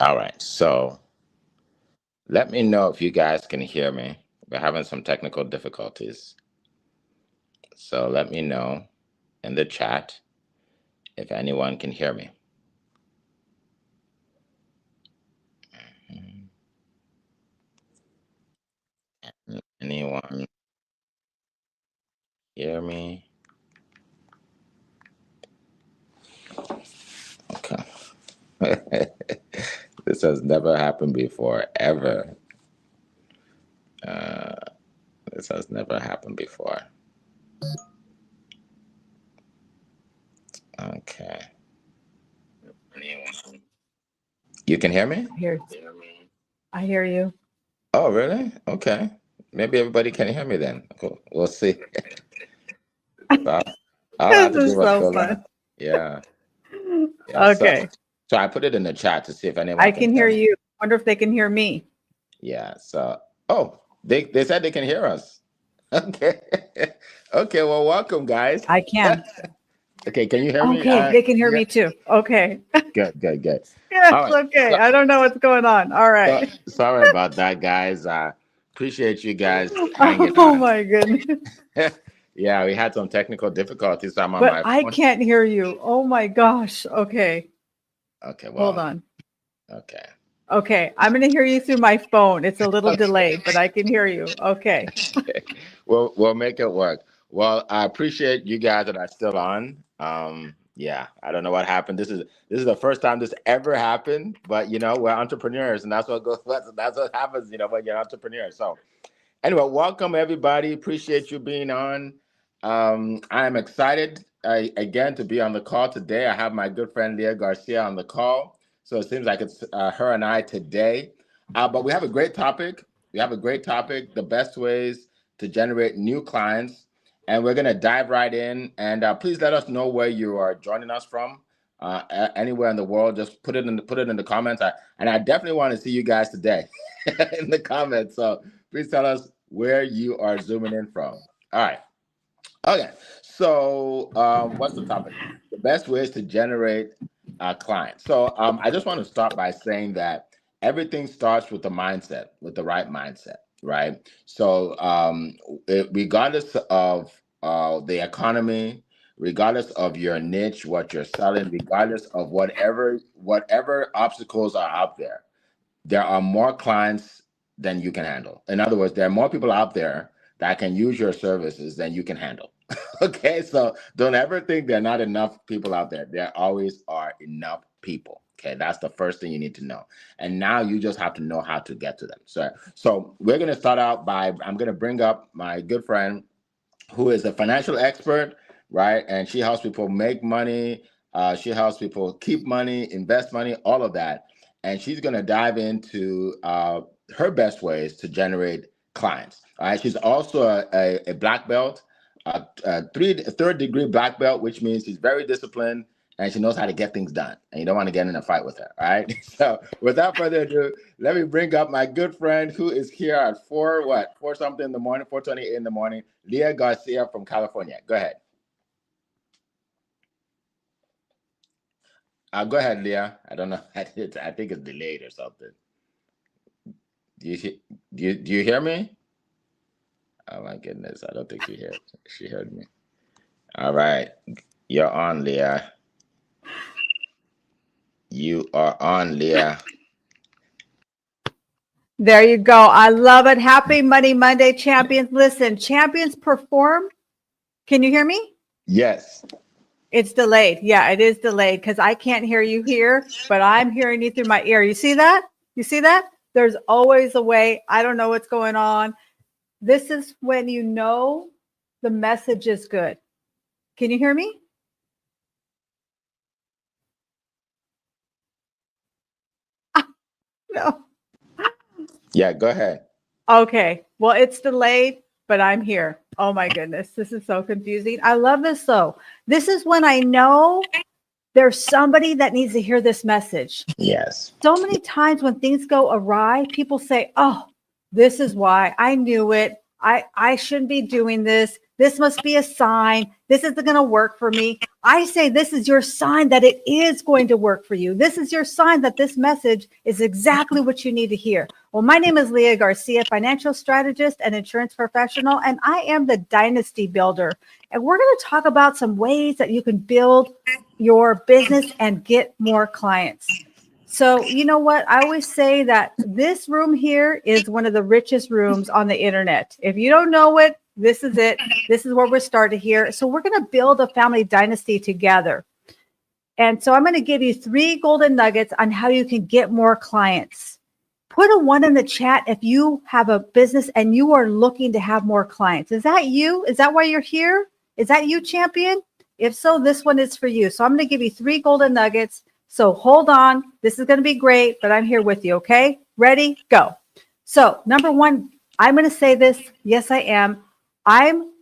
All right. So let me know if you guys can hear me. We're having some technical difficulties. So let me know in the chat if anyone can hear me. Anyone hear me? Okay. This has never happened before, ever. Uh, this has never happened before. Okay. You can hear me? Here, I hear you. Oh, really? Okay. Maybe everybody can hear me then. Cool. We'll see. Well, I'll have This to do is what's so going fun. on. Yeah. Yeah. Okay, So I put it in the chat to see if anyone I can can hear hear me. you. Wonder if they can hear me. Yeah. So oh, they said they can hear us. Okay. Okay, well, welcome guys. I can. Okay, can you hear me? Okay, they can hear Yeah. me too. Okay. Good, good, good. All Yes, right. okay. I don't know what's going on. All right. Sorry about that, guys. Appreciate you guys hanging Oh on. my goodness. Yeah, we had some technical difficulties. So I'm on But my I phone. can't hear you. Oh my gosh. Okay. Okay, Hold well, on. okay. Okay. I'm going to hear you through my phone. It's a little Okay. delayed, but I can hear you. Okay. We'll make it work. Well, I appreciate you guys that are still on. Yeah, I don't know what happened. This is the first time this ever happened, but we're entrepreneurs, and that's what goes. That's what happens, when you're an entrepreneur. So anyway, welcome everybody. Appreciate you being on. I'm excited again to be on the call today. I have my good friend Leah Garcia on the call, so it seems like it's her and I today. But we have a great topic. We have a great topic: the best ways to generate new clients, and we're gonna dive right in. And please let us know where you are joining us from. Anywhere in the world, just put it in the comments. I definitely want to see you guys today in the comments. So please tell us where you are zooming in from. All right. Okay. So, what's the topic? The best ways to generate clients. So, I just want to start by saying that everything starts with the mindset, with the right mindset, right? So, regardless of the economy, regardless of your niche, what you're selling, regardless of whatever obstacles are out there are more clients than you can handle. In other words, there are more people out there that can use your services than you can handle. Okay, so don't ever think there are not enough people out there. There always are enough people. Okay, that's the first thing you need to know. And now you just have to know how to get to them. So we're going to start out by I'm going to bring up my good friend who is a financial expert, right? And she helps people make money. She helps people keep money, invest money, all of that. And she's going to dive into her best ways to generate clients. All right. She's also a black belt, a third degree black belt, which means she's very disciplined and she knows how to get things done. And you don't want to get in a fight with her. All right. So without further ado, let me bring up my good friend who is here at four something in the morning, 4:28 in the morning, Leah Garcia from California. Go ahead. Go ahead, Leah. I don't know. I think it's delayed or something. Do you do you hear me? Oh my goodness, I don't think she heard me. All right, you're on, Leah. You are on, Leah. There you go. I love it. Happy Money Monday, champions. Listen, champions perform. Can you hear me? Yes. It's delayed. Yeah, it is delayed because I can't hear you here, but I'm hearing you through my ear. You see that? You see that? There's always a way. I don't know what's going on. This is when you know the message is good. Can you hear me? No. Yeah, go ahead. Okay. Well, it's delayed, but I'm here. Oh my goodness. This is so confusing. I love this though. This is when I know there's somebody that needs to hear this message. Yes. So many times when things go awry, people say, "Oh, this is why. I knew it. I shouldn't be doing this. This must be a sign. This isn't going to work for me. I say this is your sign that it is going to work for you. This is your sign that this message is exactly what you need to hear. Well, my name is Leah Garcia, financial strategist and insurance professional, and I am the Dynasty Builder. And we're going to talk about some ways that you can build your business and get more clients. So, you know what? I always say that this room here is one of the richest rooms on the internet. If you don't know it, this is it. This is where we're starting here. So we're going to build a family dynasty together. And so I'm going to give you 3 golden nuggets on how you can get more clients. Put a 1 in the chat if you have a business and you are looking to have more clients. Is that you? Is that why you're here? Is that you, champion? If so, this one is for you. So I'm going to give you 3 golden nuggets. So hold on. This is going to be great, but I'm here with you. Okay? Ready? Go. So number 1, I'm going to say this. Yes, I am.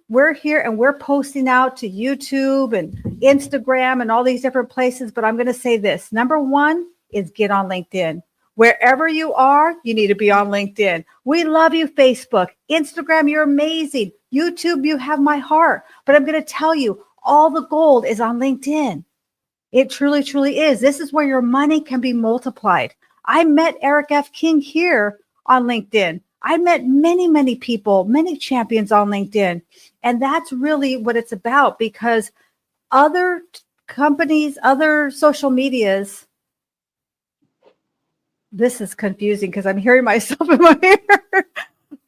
We're here and we're posting out to YouTube and Instagram and all these different places, but I'm going to say this. Number 1 is get on LinkedIn. Wherever you are, you need to be on LinkedIn. We love you, Facebook, Instagram, you're amazing. YouTube, you have my heart. But I'm going to tell you, all the gold is on LinkedIn. It truly, truly is. This is where your money can be multiplied. I met Eric F. King here on LinkedIn. I met many, many people, many champions on LinkedIn. And that's really what it's about, because other companies, other social medias, this is confusing because I'm hearing myself in my ear.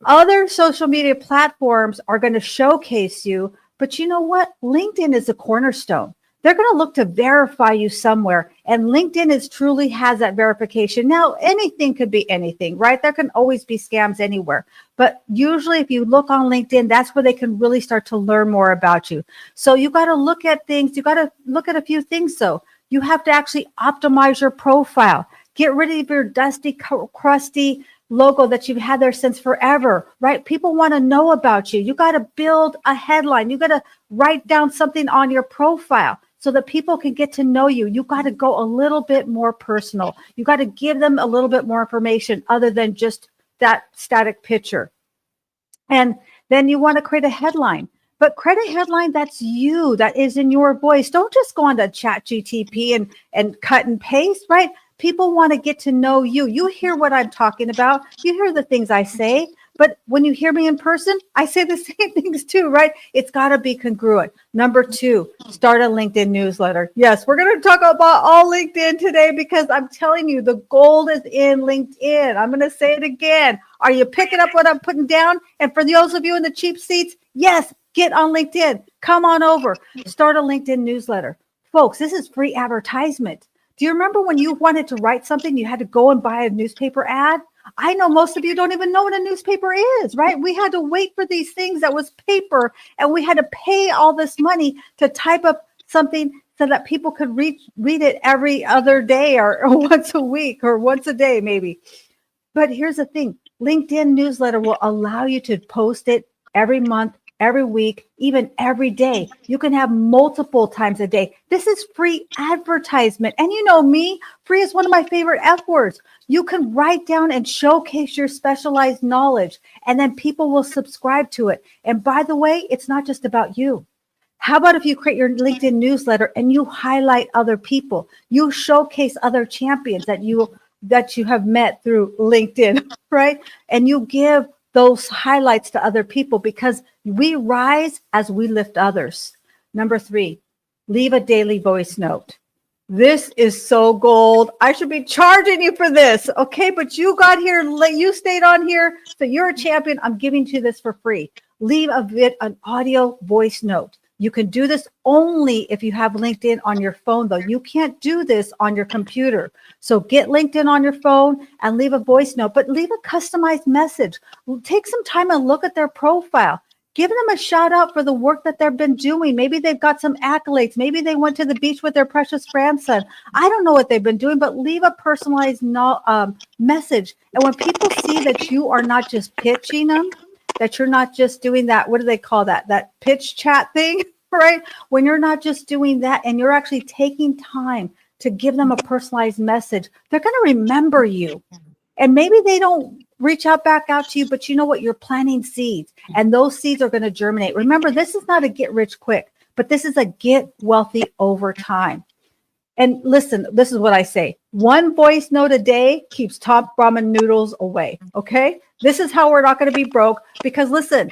Other social media platforms are going to showcase you, but you know what? LinkedIn is a cornerstone. They're going to look to verify you somewhere. And LinkedIn truly has that verification. Now, anything could be anything, right? There can always be scams anywhere. But usually if you look on LinkedIn, that's where they can really start to learn more about you. So you got to look at things. You got to look at a few things. So you have to actually optimize your profile. Get rid of your dusty, crusty logo that you've had there since forever, right? People want to know about you. You got to build a headline. You got to write down something on your profile so that people can get to know you. You got to go a little bit more personal. You got to give them a little bit more information other than just that static picture. And then you want to create a headline. But create a headline that's you, that is in your voice. Don't just go on to ChatGPT and cut and paste, right? People want to get to know you. You hear what I'm talking about. You hear the things I say. But when you hear me in person, I say the same things too, right? It's got to be congruent. Number 2, start a LinkedIn newsletter. Yes, we're going to talk about all LinkedIn today because I'm telling you, the gold is in LinkedIn. I'm going to say it again. Are you picking up what I'm putting down? And for those of you in the cheap seats, yes, get on LinkedIn. Come on over. Start a LinkedIn newsletter. Folks, this is free advertisement. Do you remember when you wanted to write something, you had to go and buy a newspaper ad? I know most of you don't even know what a newspaper is, right? We had to wait for these things that was paper, and we had to pay all this money to type up something so that people could read it every other day or once a week or once a day, maybe. But here's the thing. LinkedIn newsletter will allow you to post it every month, every week, even every day. You can have multiple times a day. This is free advertisement. And you know me, free is one of my favorite F words. You can write down and showcase your specialized knowledge, and then people will subscribe to it. And by the way, it's not just about you. How about if you create your LinkedIn newsletter and you highlight other people? You showcase other champions that you have met through LinkedIn, right? And you give those highlights to other people, because we rise as we lift others. Number 3, leave a daily voice note. This is so gold. I should be charging you for this. Okay, but you got here, you stayed on here, so you're a champion. I'm giving you this for free. Leave an audio voice note. You can do this only if you have LinkedIn on your phone, though. You can't do this on your computer. So get LinkedIn on your phone and leave a voice note, but leave a customized message. Take some time and look at their profile. Give them a shout out for the work that they've been doing. Maybe they've got some accolades. Maybe they went to the beach with their precious grandson. I don't know what they've been doing, but leave a personalized message. And when people see that you are not just pitching them, that you're not just doing that, what do they call that? That pitch chat thing, right? When you're not just doing that and you're actually taking time to give them a personalized message, they're going to remember you. And maybe they don't reach back out to you, but you know what? You're planting seeds, and those seeds are going to germinate. Remember, this is not a get rich quick. but this is a get wealthy over time. And listen, this is what I say. One voice note a day keeps top ramen noodles away. Okay. This is how we're not going to be broke, because listen,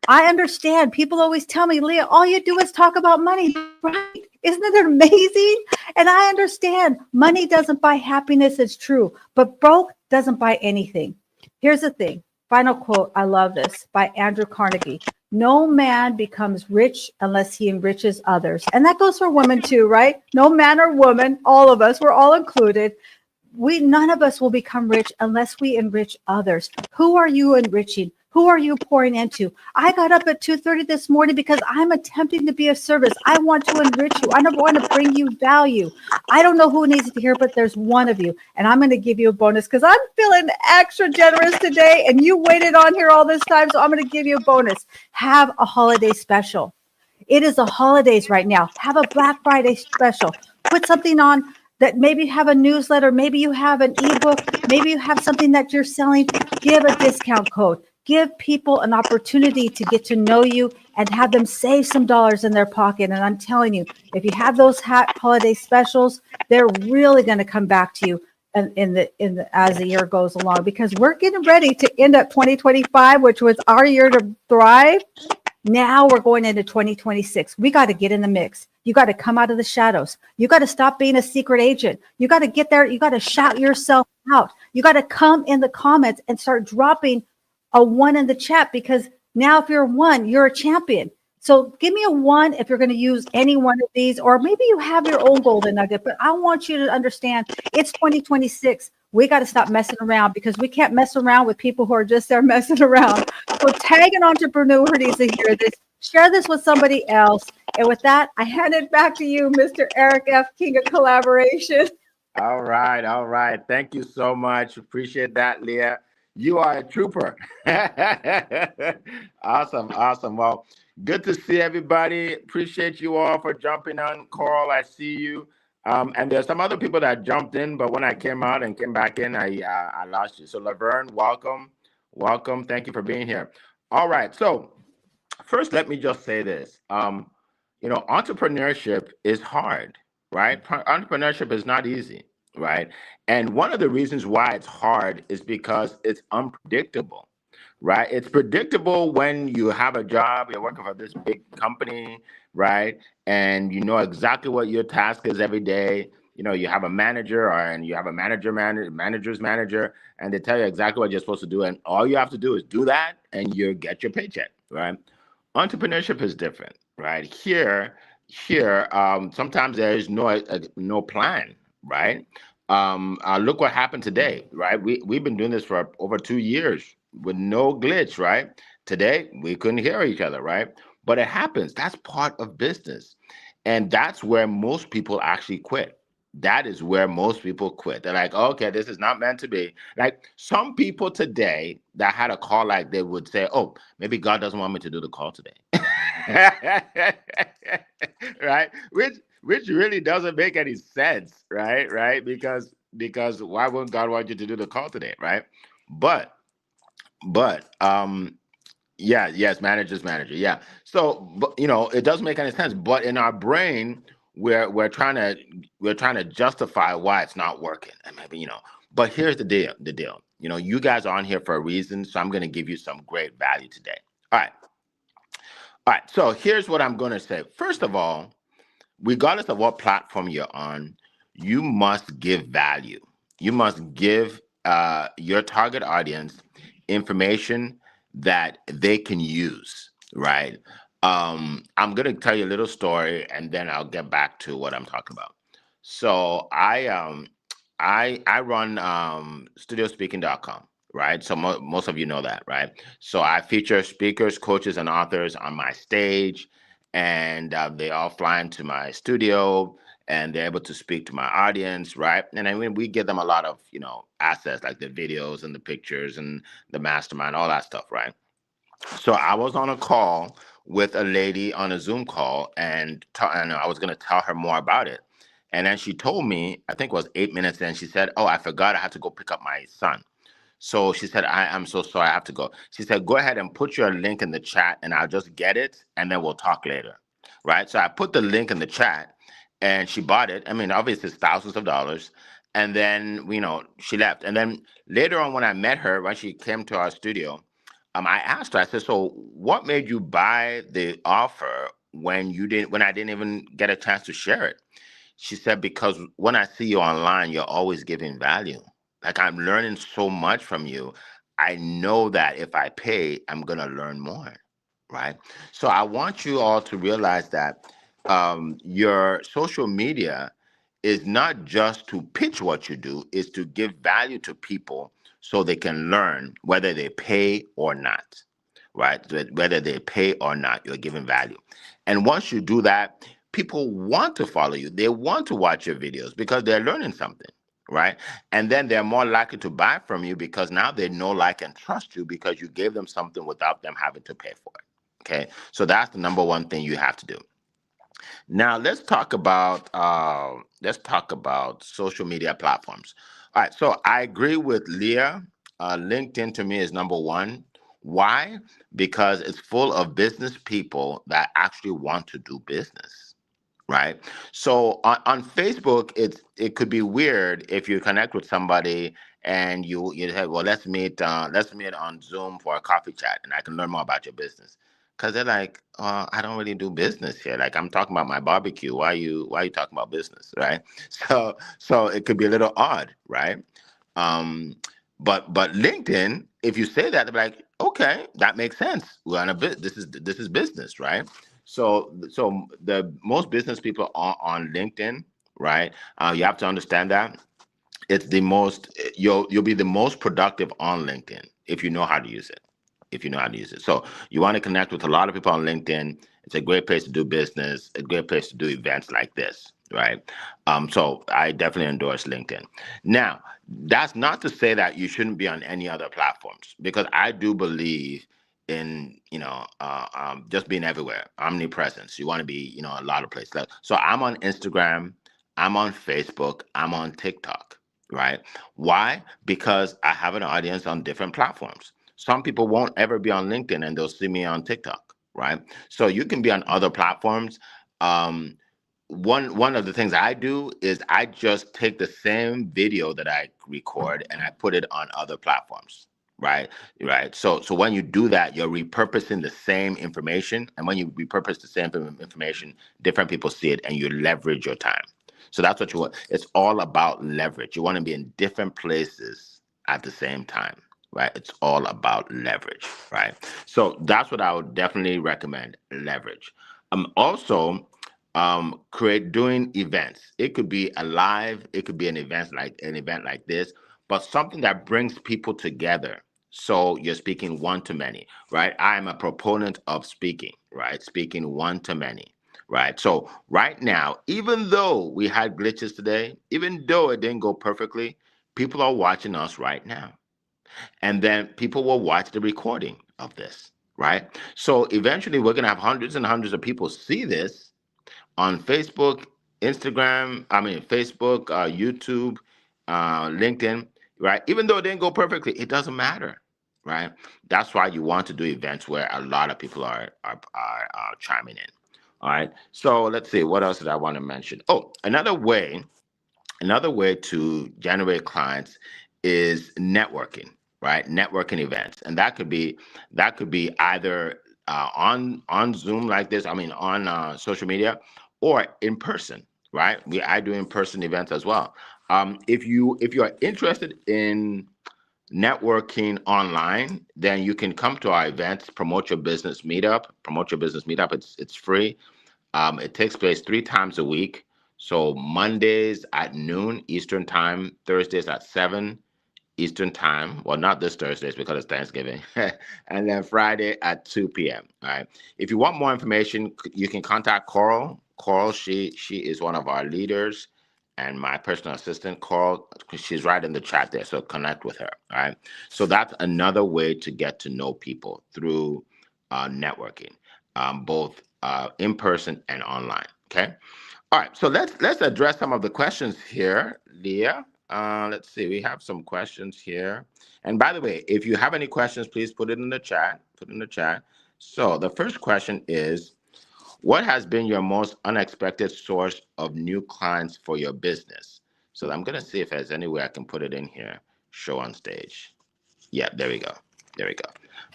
I understand. People always tell me, Leah, all you do is talk about money, right? Isn't it amazing? And I understand money doesn't buy happiness. It's true, but broke doesn't buy anything. Here's the thing. Final quote. I love this, by Andrew Carnegie. No man becomes rich unless he enriches others. And that goes for women too, right? No man or woman, all of us, we're all included. None of us will become rich unless we enrich others. Who are you enriching? Who are you pouring into? I got up at 2:30 this morning because I'm attempting to be of service. I want to enrich you. I want to bring you value. I don't know who needs to hear, but there's one of you. And I'm going to give you a bonus because I'm feeling extra generous today. And you waited on here all this time. So I'm going to give you a bonus. Have a holiday special. It is the holidays right now. Have a Black Friday special. Put something on that, maybe have a newsletter. Maybe you have an ebook. Maybe you have something that you're selling. Give a discount code. Give people an opportunity to get to know you and have them save some dollars in their pocket. And I'm telling you, if you have those holiday specials, they're really going to come back to you as the year goes along, because we're getting ready to end up 2025, which was our year to thrive. Now we're going into 2026. We got to get in the mix. You got to come out of the shadows. You got to stop being a secret agent. You got to get there. You got to shout yourself out. You got to come in the comments and start dropping a 1 in the chat, because now if you're 1, you're a champion. So give me a 1 if you're going to use any one of these, or maybe you have your own golden nugget, but I want you to understand it's 2026. We got to stop messing around, because we can't mess around with people who are just there messing around. So tag an entrepreneur who needs to hear this. Share this with somebody else. And with that, I hand it back to you, Mr. Eric F. King of Collaboration. All right. All right. Thank you so much. Appreciate that, Leah. You are a trooper. Awesome. Awesome. Well, good to see everybody. Appreciate you all for jumping on. Coral, I see you. And there's some other people that jumped in, but when I came out and came back in, I lost you. So Laverne, welcome. Welcome. Thank you for being here. All right. So first, let me just say this. Entrepreneurship is hard, right? Entrepreneurship is not easy, right? And one of the reasons why it's hard is because it's unpredictable, right? It's predictable when you have a job, you're working for this big company, right? And you know exactly what your task is every day. You have a manager, and you have a manager's manager, and they tell you exactly what you're supposed to do. And all you have to do is do that, and you get your paycheck, right? Entrepreneurship is different, right? Here, sometimes there is no plan, right? Look what happened today, right? We've been doing this for over 2 years with no glitch, right? Today we couldn't hear each other, right? But it happens. That's part of business, and that's where most people actually quit. That is where most people quit. They're like, okay, this is not meant to be. Like some people today that had a call, like they would say, oh, maybe God doesn't want me to do the call today. Right? Which really doesn't make any sense, right? Because why wouldn't God want you to do the call today, right? But yeah, yes, manager's manager, yeah. So but, it doesn't make any sense. But in our brain, we're trying to justify why it's not working, and maybe. But here's the deal. You guys are on here for a reason, so I'm going to give you some great value today. All right. So here's what I'm going to say. First of all, regardless of what platform you're on, you must give value. You must give your target audience information that they can use, right? I'm going to tell you a little story, and then I'll get back to what I'm talking about. So I run studiospeaking.com, right? So most of you know that, right? So I feature speakers, coaches, and authors on my stage, and they all fly into my studio, and they're able to speak to my audience, right? And I mean, we give them a lot of, assets like the videos and the pictures and the mastermind, all that stuff, right? So I was on a call with a lady on a Zoom call, and I was going to tell her more about it. And then she told me, I think it was 8 minutes in, she said, oh, I forgot I had to go pick up my son. So she said, I'm so sorry, I have to go. She said, go ahead and put your link in the chat, and I'll just get it, and then we'll talk later. right? So I put the link in the chat, and she bought it. I mean, obviously it's thousands of dollars. And then, she left. And then later on, when I met her, when she came to our studio, I asked her, I said, so what made you buy the offer when I didn't even get a chance to share it? She said, because when I see you online, you're always giving value. Like, I'm learning so much from you. I know that if I pay, I'm going to learn more. Right. So I want you all to realize that your social media is not just to pitch what you do, is to give value to people so they can learn whether they pay or not. Right. Whether they pay or not, you're giving value. And once you do that, people want to follow you. They want to watch your videos because they're learning something, right? And then they're more likely to buy from you because now they know, like, and trust you because you gave them something without them having to pay for it. Okay, so that's the number one thing you have to do. Now let's talk about social media platforms. All right, so I agree with Leah. LinkedIn to me is number one. Why? Because it's full of business people that actually want to do business, right? So on Facebook, it could be weird if you connect with somebody and you say, well, let's meet on Zoom for a coffee chat, and I can learn more about your business. Because they're like, I don't really do business here. Like, I'm talking about my barbecue. Why are you talking about business, right? So it could be a little odd, right? Um, but LinkedIn, if you say that, they're like, okay, that makes sense. We're on a bit. This is business, right? So the most business people are on LinkedIn, right? You have to understand that it's the most you'll be the most productive on LinkedIn if you know how to use it. If you know how to use it. So you want to connect with a lot of people on LinkedIn. It's a great place to do business, a great place to do events like this, right? So I definitely endorse LinkedIn. Now, that's not to say that you shouldn't be on any other platforms, because I do believe in just being everywhere, omnipresence. You want to be a lot of places. So I'm on Instagram, I'm on Facebook, I'm on TikTok, right? Why? Because I have an audience on different platforms. Some people won't ever be on LinkedIn and they'll see me on TikTok, right? So you can be on other platforms. Um, one of the things I do is I just take the same video that I record and I put it on other platforms. Right, right. So when you do that, you're repurposing the same information, and when you repurpose the same information, different people see it, and you leverage your time. So that's what you want. It's all about leverage. You want to be in different places at the same time, right? It's all about leverage, right? So that's what I would definitely recommend, leverage. Also, create doing events. It could be a live, it could be an event like this, but something that brings people together. So you're speaking one to many, right? I am a proponent of speaking, right? Speaking one to many, right? So right now, even though we had glitches today, even though it didn't go perfectly, people are watching us right now. And then people will watch the recording of this, right? So eventually we're going to have hundreds and hundreds of people see this on Facebook, Facebook, YouTube, LinkedIn, right? Even though it didn't go perfectly, it doesn't matter, right? That's why you want to do events where a lot of people are chiming in. All right. So let's see. What else did I want to mention? Oh, another way to generate clients is networking, right? Networking events, and that could be either on Zoom like this. I mean, on social media, or in person, right? I do in person events as well. If you are interested in networking online, then you can come to our events. Promote your business meetup. It's free. It takes place 3 times a week. So Mondays at noon Eastern time, Thursdays at 7 Eastern time. Well, not this Thursdays because it's Thanksgiving. And then Friday at 2 p.m. All right. If you want more information, you can contact Coral. Coral, she is one of our leaders and my personal assistant. Coral, she's right in the chat there. So connect with her. All right. So that's another way to get to know people through networking, both in person and online. Okay. All right, so let's address some of the questions here, Leah. Let's see, we have some questions here. And by the way, if you have any questions, please put it in the chat. Put it in the chat. So the first question is, What has been your most unexpected source of new clients for your business? So I'm gonna see if there's any way I can put it in here. Show on stage. Yeah, there we go. There we go.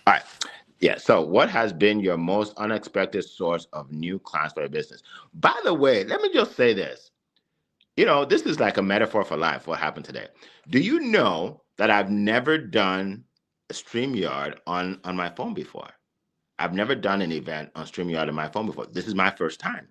All right. Yeah. So, what has been your most unexpected source of new clients for your business? By the way, let me just say this. This is like a metaphor for life. What happened today? Do you know that I've never done a StreamYard on my phone before? I've never done an event on StreamYard on my phone before. This is my first time.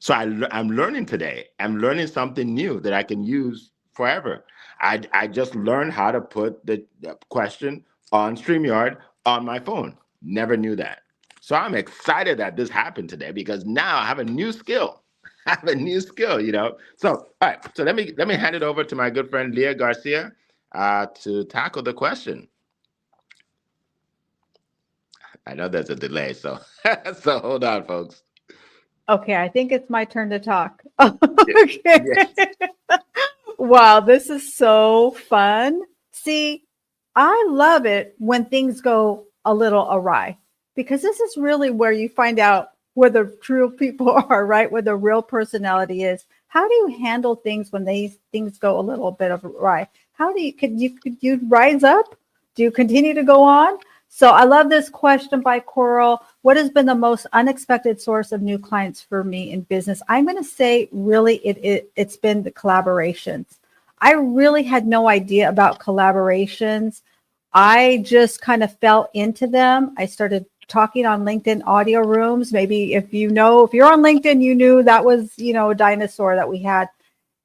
So I'm learning today. I'm learning something new that I can use forever. I just learned how to put the question on StreamYard on my phone. Never knew that. So I'm excited that this happened today because now I have a new skill. I have a new skill. So all right. So let me hand it over to my good friend Leah Garcia to tackle the question. I know there's a delay, so so hold on, folks. Okay, I think it's my turn to talk. Okay. Yes. Wow, this is so fun. See, I love it when things go a little awry because this is really where you find out where the true people are, right? Where the real personality is. How do you handle things when these things go a little bit of awry? How do you could you rise up? Do you continue to go on? So I love this question by Coral. What has been the most unexpected source of new clients for me in business? I'm going to say really it's been the collaborations. I really had no idea about collaborations. I just kind of fell into them. I started talking on LinkedIn audio rooms. Maybe if you're on LinkedIn, you knew that was, a dinosaur that we had.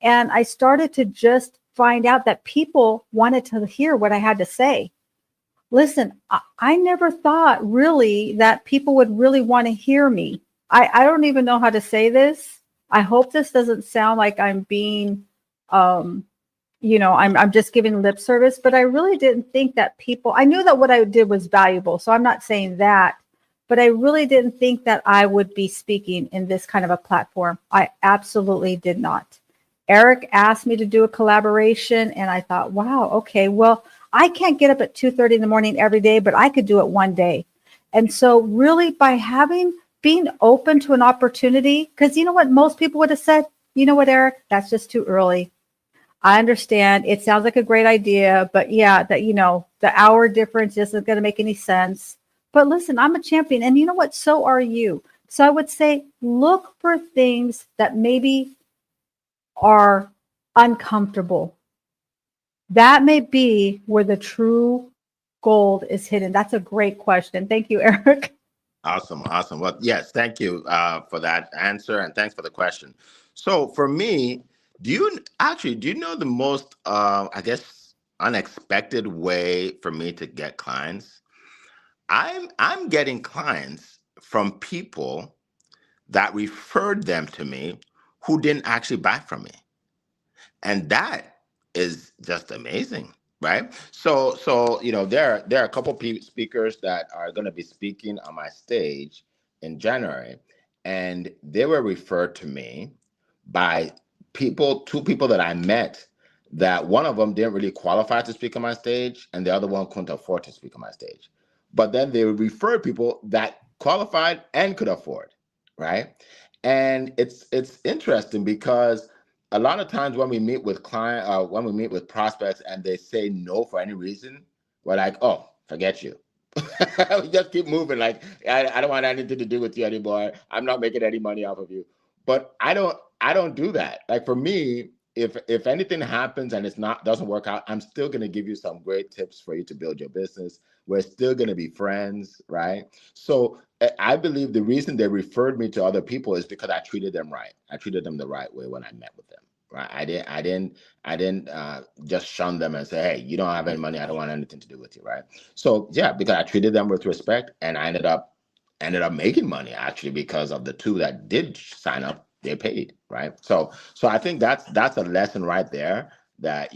And I started to just find out that people wanted to hear what I had to say. Listen, I never thought really that people would really want to hear me. I don't even know how to say this. I hope this doesn't sound like I'm being, I'm just giving lip service, but I really didn't think that I knew that what I did was valuable. So I'm not saying that, but I really didn't think that I would be speaking in this kind of a platform. I absolutely did not. Eric asked me to do a collaboration and I thought, wow, okay, well, I can't get up at 2:30 in the morning every day, but I could do it one day. And so really by being open to an opportunity, because you know what most people would have said, you know what, Eric, that's just too early. I understand. It sounds like a great idea, but yeah, the hour difference isn't going to make any sense. But listen, I'm a champion. And you know what? So are you. So I would say, look for things that maybe are uncomfortable. That may be where the true gold is hidden. That's a great question. Thank you, Eric. Awesome. Well, yes, thank you for that answer, and thanks for the question. So, for me, do you know the most, I guess, unexpected way for me to get clients? I'm getting clients from people that referred them to me who didn't actually buy from me. And that is just amazing, right? So there are a couple speakers that are going to be speaking on my stage in January, and they were referred to me by two people that I met, that one of them didn't really qualify to speak on my stage and the other one couldn't afford to speak on my stage, but then they referred people that qualified and could afford, right? And it's interesting because a lot of times when we meet with when we meet with prospects and they say no for any reason, we're like, oh, forget you. We just keep moving. Like, I don't want anything to do with you anymore. I'm not making any money off of you. But I don't do that. Like, for me, if anything happens and doesn't work out, I'm still gonna give you some great tips for you to build your business. We're still gonna be friends, right? So I believe the reason they referred me to other people is because I treated them right. I treated them the right way when I met with them. Right. I didn't just shun them and say, hey, you don't have any money. I don't want anything to do with you. Right. So yeah, because I treated them with respect, and I ended up making money actually because of the two that did sign up, they paid. Right. So I think that's a lesson right there, that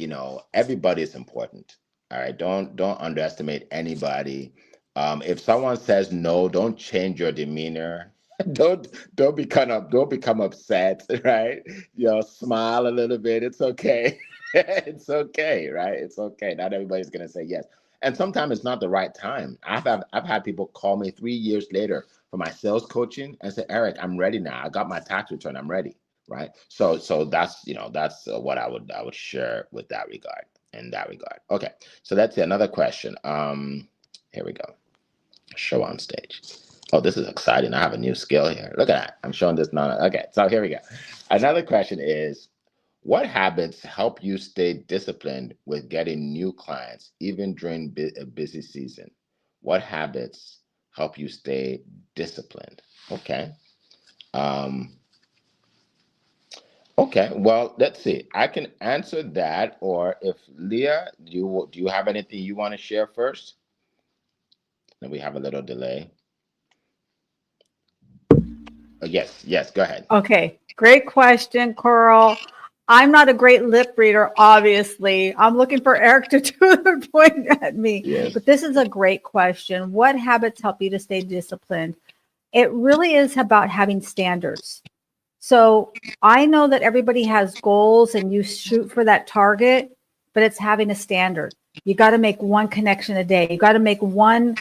everybody is important. All right. Don't underestimate anybody. If someone says no, don't change your demeanor. Don't become upset, right? Smile a little bit. It's okay. It's okay, right? It's okay. Not everybody's gonna say yes. And sometimes it's not the right time. I've had people call me 3 years later for my sales coaching and say, Eric, I'm ready now. I got my tax return. I'm ready. Right. So that's, that's what I would share with that regard, in that regard. Okay. So that's another question. Here we go. Show on stage. Oh, this is exciting. I have a new skill here. Look at that. I'm showing this now. Okay. So here we go. Another question is, what habits help you stay disciplined with getting new clients, even during a busy season? What habits help you stay disciplined? Okay. Okay. Well, let's see. I can answer that, or if Leah, do you have anything you want to share first? Then we have a little delay. Yes. Go ahead. Okay, great question, Coral. I'm not a great lip reader, obviously. I'm looking for Eric to do the point at me. Yes. But this is a great question. What habits help you to stay disciplined? It really is about having standards. So I know that everybody has goals and you shoot for that target, but it's having a standard. You got to make one connection a day. You got to make one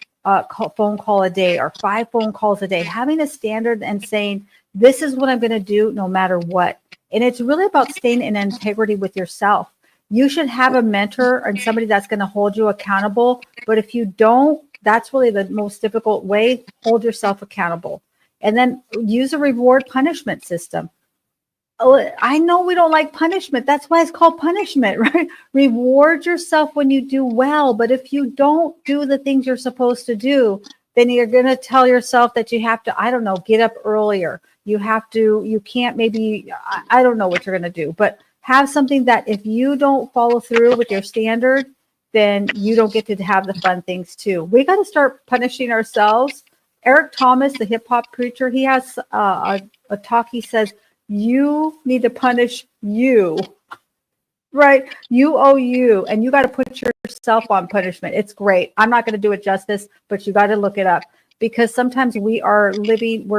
phone call a day or 5 phone calls a day. Having a standard and saying, this is what I'm going to do no matter what. And it's really about staying in integrity with yourself. You should have a mentor and somebody that's going to hold you accountable. But if you don't, that's really the most difficult way. Hold yourself accountable. And then use a reward punishment system. Oh, I know we don't like punishment. That's why it's called punishment, right? Reward yourself when you do well. But if you don't do the things you're supposed to do, then you're going to tell yourself that you have to, I don't know, get up earlier. You can't maybe, I don't know what you're going to do, but have something that if you don't follow through with your standard, then you don't get to have the fun things too. We got to start punishing ourselves. Eric Thomas, the hip hop preacher, he has a talk. He says, you need to punish you, right? You owe you, and you got to put yourself on punishment. It's great. I'm not going to do it justice, but you got to look it up because sometimes we're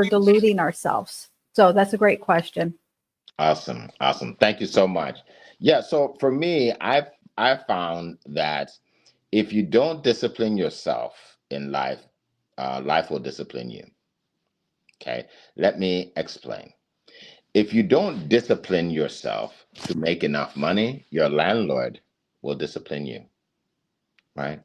deluding ourselves. So that's a great question. Awesome. Thank you so much. Yeah. So for me, I've found that if you don't discipline yourself in life, life will discipline you. Okay. Let me explain. If you don't discipline yourself to make enough money, your landlord will discipline you, right?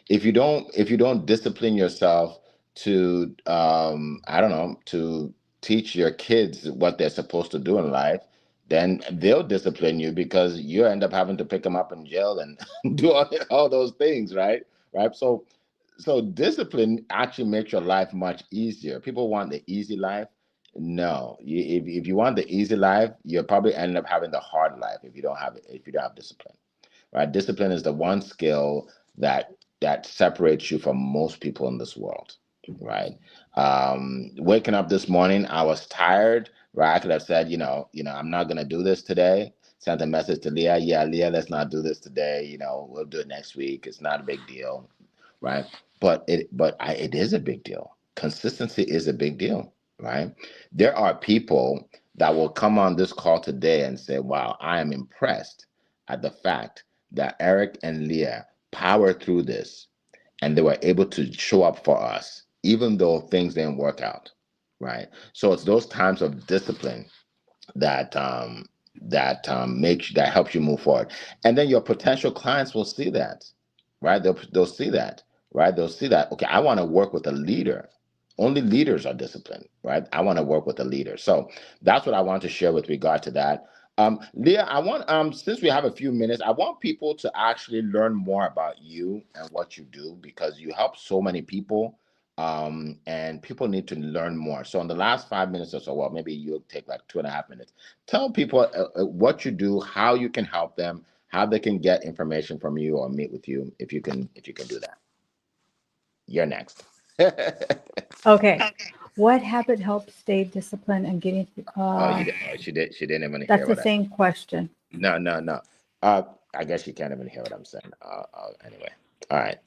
If you don't discipline yourself to I don't know, to teach your kids what they're supposed to do in life, then they'll discipline you because you end up having to pick them up in jail and do all those things, right? So discipline actually makes your life much easier. People want the easy life. No, if you want the easy life, you'll probably end up having the hard life if you don't have discipline. Right? Discipline is the one skill that separates you from most people in this world. Right? Waking up this morning, I was tired. Right? I could have said, I'm not gonna do this today. Sent a message to Leah. Yeah, Leah, let's not do this today. We'll do it next week. It's not a big deal. Right? But it is a big deal. Consistency is a big deal. Right? There are people that will come on this call today and say, wow, I am impressed at the fact that Eric and Leah powered through this and they were able to show up for us, even though things didn't work out. Right? So it's those times of discipline that helps you move forward. And then your potential clients will see that. Right? They'll see that. Right? They'll see that, okay, I want to work with a leader. Only leaders are disciplined, right? I want to work with a leader. So that's what I want to share with regard to that. Leah, I want, since we have a few minutes, I want people to actually learn more about you and what you do because you help so many people, and people need to learn more. So in the last 5 minutes or so, well, maybe you'll take like 2.5 minutes. Tell people what you do, how you can help them, how they can get information from you or meet with you if you can do that. You're next. Okay. What habit helps stay disciplined and getting? She didn't even hear. That's the same question. No. I guess you can't even hear what I'm saying. Anyway, all right.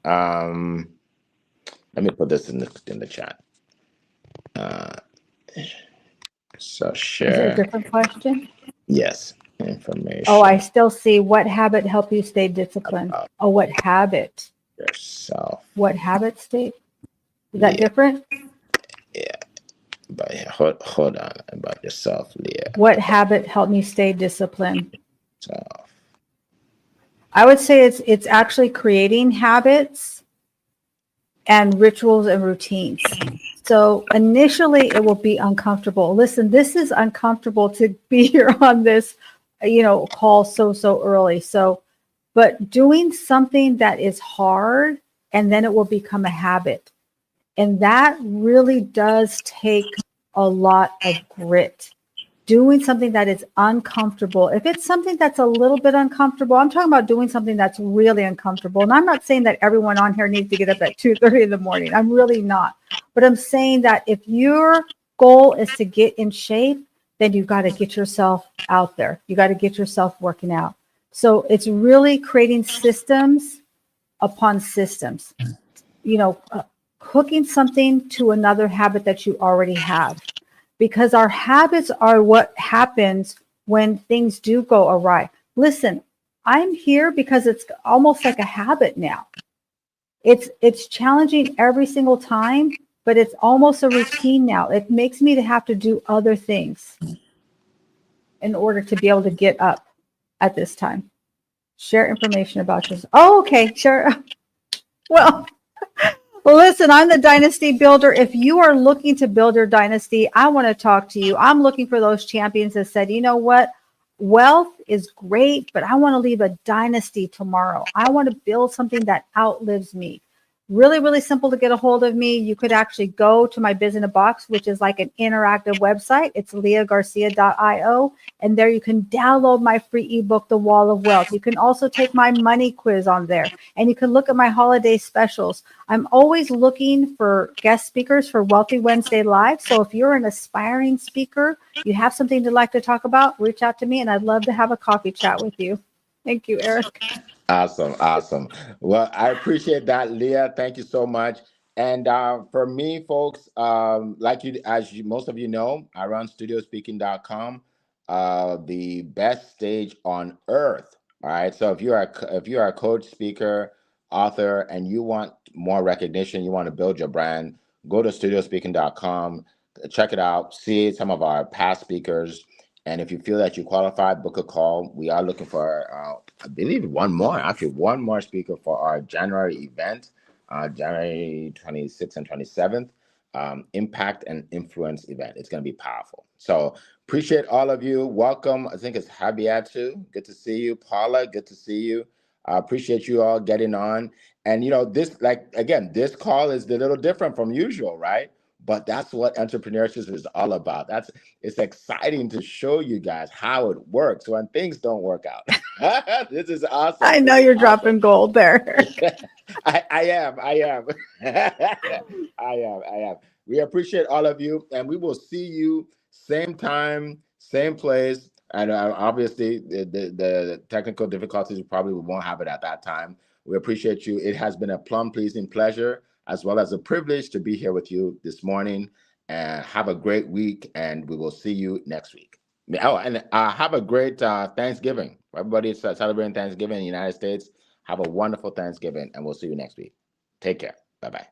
Let me put this in the chat. So share. Is it a different question? Yes. Information. Oh, I still see what habit help you stay disciplined. What habit? yourself. What habit state? Is that Yeah, different? yeah. But yeah, hold on about yourself, Leah. What habit helped me stay disciplined? So, I would say it's actually creating habits and rituals and routines. So initially it will be uncomfortable. Listen, this is uncomfortable to be here on this, call so early. So, but doing something that is hard and then it will become a habit. And that really does take a lot of grit. Doing something that is uncomfortable. If it's something that's a little bit uncomfortable, I'm talking about doing something that's really uncomfortable. And I'm not saying that everyone on here needs to get up at 2:30 in the morning. I'm really not. But I'm saying that if your goal is to get in shape, then you've got to get yourself out there. You got to get yourself working out. So it's really creating systems upon systems. Hooking something to another habit that you already have, because our habits are what happens when things do go awry. Listen, I'm here because it's almost like a habit now. It's challenging every single time, but it's almost a routine now. It makes me to have to do other things in order to be able to get up at this time. Share information about yourself. Oh, okay, sure. Well, listen, I'm the dynasty builder. If you are looking to build your dynasty, I want to talk to you. I'm looking for those champions that said, you know what? Wealth is great, but I want to leave a dynasty tomorrow. I want to build something that outlives me. Really, really simple to get a hold of me. You could actually go to my Biz in a Box, which is like an interactive website. It's leahgarcia.io. And there you can download my free ebook, The Wall of Wealth. You can also take my money quiz on there. And you can look at my holiday specials. I'm always looking for guest speakers for Wealthy Wednesday Live. So if you're an aspiring speaker, you have something you'd like to talk about, reach out to me and I'd love to have a coffee chat with you. Thank you, Eric. Awesome. Well, I appreciate that, Leah. Thank you so much. And for me, folks, most of you know, I run studiospeaking.com, the best stage on earth. All right. So if you are a coach, speaker, author, and you want more recognition, you want to build your brand, go to studiospeaking.com, check it out, see some of our past speakers. And if you feel that you qualify, book a call. We are looking for, I believe, one more speaker for our January event, January 26th and 27th, Impact and Influence event. It's going to be powerful. So appreciate all of you. Welcome. I think it's Habiatu. Good to see you. Paula, good to see you. I appreciate you all getting on. And, this call is a little different from usual, right? But that's what entrepreneurship is all about. It's exciting to show you guys how it works when things don't work out. This is awesome. I know you're dropping gold there. I am. I am. We appreciate all of you, and we will see you same time, same place. And obviously, the technical difficulties, we probably won't have it at that time. We appreciate you. It has been a pleasing pleasure, as well as a privilege to be here with you this morning. And have a great week, and we will see you next week. Oh, and have a great Thanksgiving. Everybody celebrating Thanksgiving in the United States. Have a wonderful Thanksgiving, and we'll see you next week. Take care. Bye-bye.